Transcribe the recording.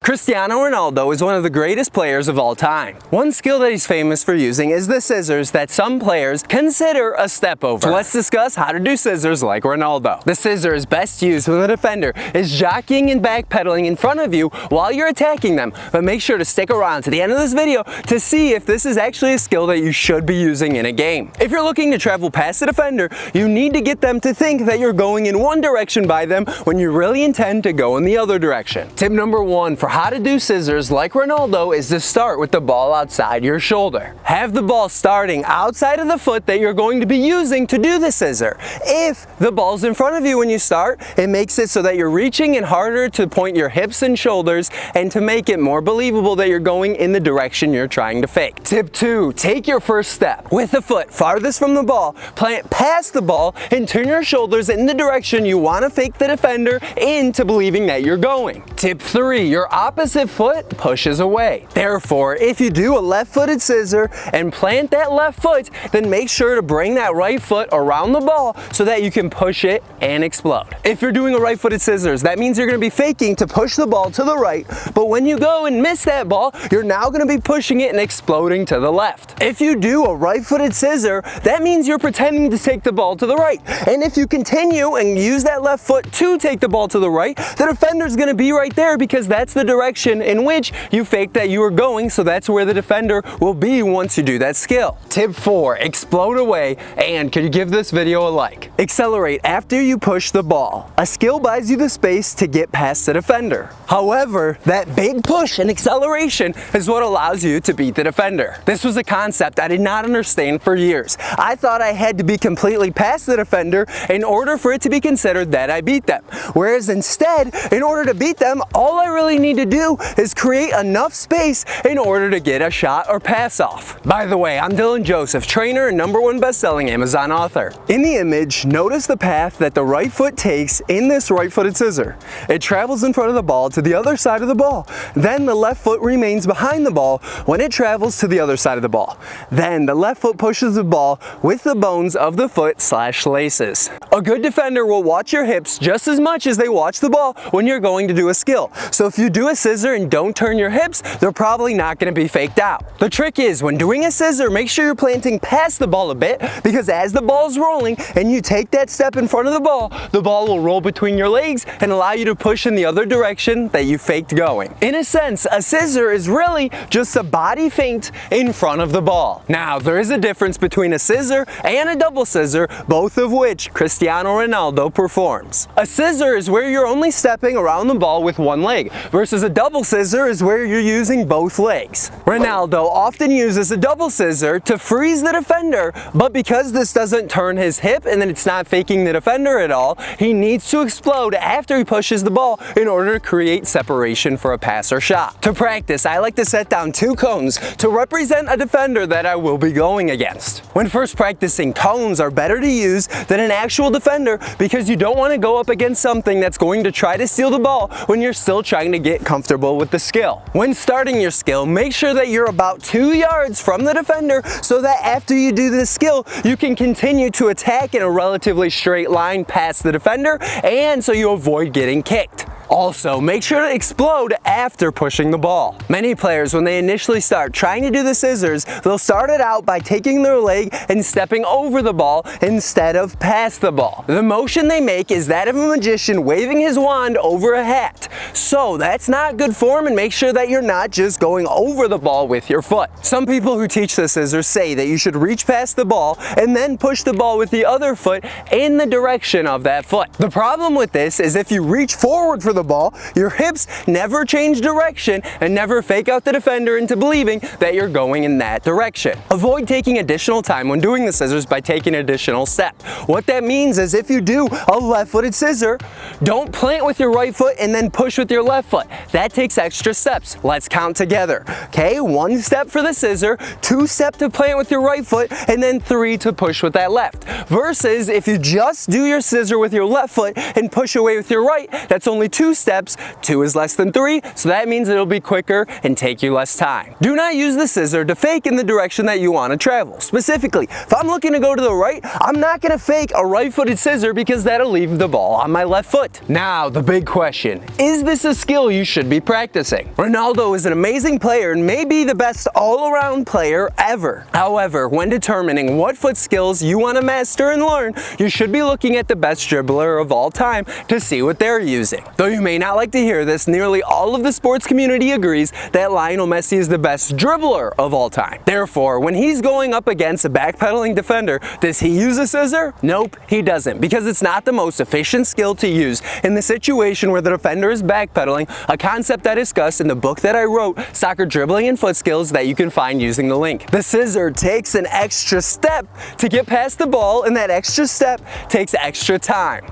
Cristiano Ronaldo is one of the greatest players of all time. One skill that he's famous for using is the scissors that some players consider a step over. So let's discuss how to do scissors like Ronaldo. The scissor is best used when the defender is jockeying and backpedaling in front of you while you're attacking them, but make sure to stick around to the end of this video to see if this is actually a skill that you should be using in a game. If you're looking to travel past the defender, you need to get them to think that you're going in one direction by them when you really intend to go in the other direction. Tip number 1 for how to do scissors like Ronaldo is to start with the ball outside your shoulder. Have the ball starting outside of the foot that you're going to be using to do the scissor. If the ball's in front of you when you start, it makes it so that you're reaching in harder to point your hips and shoulders and to make it more believable that you're going in the direction you're trying to fake. Tip 2, take your first step. With the foot farthest from the ball, plant past the ball and turn your shoulders in the direction you want to fake the defender into believing that you're going. Tip 3, your opposite foot pushes away. Therefore, if you do a left-footed scissor and plant that left foot, then make sure to bring that right foot around the ball so that you can push it and explode. If you're doing a right-footed scissors, that means you're going to be faking to push the ball to the right, but when you go and miss that ball, you're now going to be pushing it and exploding to the left. If you do a right-footed scissor, that means you're pretending to take the ball to the right. And if you continue and use that left foot to take the ball to the right, the defender's going to be right there because that's the direction in which you fake that you are going, so that's where the defender will be once you do that skill. Tip 4, explode away, and could you give this video a like? Accelerate after you push the ball. A skill buys you the space to get past the defender. However, that big push and acceleration is what allows you to beat the defender. This was a concept I did not understand for years. I thought I had to be completely past the defender in order for it to be considered that I beat them. Whereas instead, in order to beat them, all I really need to do is create enough space in order to get a shot or pass off. By the way, I'm Dylan Joseph, trainer and #1 best-selling Amazon author. In the image, notice the path that the right foot takes in this right-footed scissor. It travels in front of the ball to the other side of the ball. Then the left foot remains behind the ball when it travels to the other side of the ball. Then the left foot pushes the ball with the bones of the foot/laces. A good defender will watch your hips just as much as they watch the ball when you're going to do a skill. So if you do a scissor and don't turn your hips, they're probably not going to be faked out. The trick is, when doing a scissor, make sure you're planting past the ball a bit, because as the ball's rolling and you take that step in front of the ball will roll between your legs and allow you to push in the other direction that you faked going. In a sense, a scissor is really just a body feint in front of the ball. Now, there is a difference between a scissor and a double scissor, both of which Cristiano Ronaldo performs. A scissor is where you're only stepping around the ball with one leg, versus a double scissor is where you're using both legs. Ronaldo often uses a double scissor to freeze the defender, but because this doesn't turn his hip and then it's not faking the defender at all, he needs to explode after he pushes the ball in order to create separation for a pass or shot. To practice, I like to set down 2 cones to represent a defender that I will be going against. When first practicing, cones are better to use than an actual defender because you don't want to go up against something that's going to try to steal the ball when you're still trying to get comfortable with the skill. When starting your skill, make sure that you're about 2 yards from the defender so that after you do this skill, you can continue to attack in a relatively straight line past the defender, and so you avoid getting kicked. Also, make sure to explode after pushing the ball. Many players, when they initially start trying to do the scissors, they'll start it out by taking their leg and stepping over the ball instead of past the ball. The motion they make is that of a magician waving his wand over a hat. So that's not good form, and make sure that you're not just going over the ball with your foot. Some people who teach the scissors say that you should reach past the ball and then push the ball with the other foot in the direction of that foot. The problem with this is if you reach forward for the ball, your hips never change direction and never fake out the defender into believing that you're going in that direction. Avoid taking additional time when doing the scissors by taking an additional step. What that means is if you do a left-footed scissor, don't plant with your right foot and then push with your left foot. That takes extra steps. Let's count together. Okay, 1 step for the scissor, 2 steps to plant with your right foot, and then 3 to push with that left. Versus if you just do your scissor with your left foot and push away with your right, that's only 2 2 steps, 2 is less than 3, so that means it'll be quicker and take you less time. Do not use the scissor to fake in the direction that you want to travel. Specifically, if I'm looking to go to the right, I'm not going to fake a right-footed scissor because that'll leave the ball on my left foot. Now, the big question, is this a skill you should be practicing? Ronaldo is an amazing player and may be the best all-around player ever. However, when determining what foot skills you want to master and learn, you should be looking at the best dribbler of all time to see what they're using. Though you may not like to hear this, nearly all of the sports community agrees that Lionel Messi is the best dribbler of all time. Therefore, when he's going up against a backpedaling defender, does he use a scissor? Nope, he doesn't, because it's not the most efficient skill to use in the situation where the defender is backpedaling, a concept I discussed in the book that I wrote, Soccer Dribbling and Foot Skills, that you can find using the link. The scissor takes an extra step to get past the ball, and that extra step takes extra time.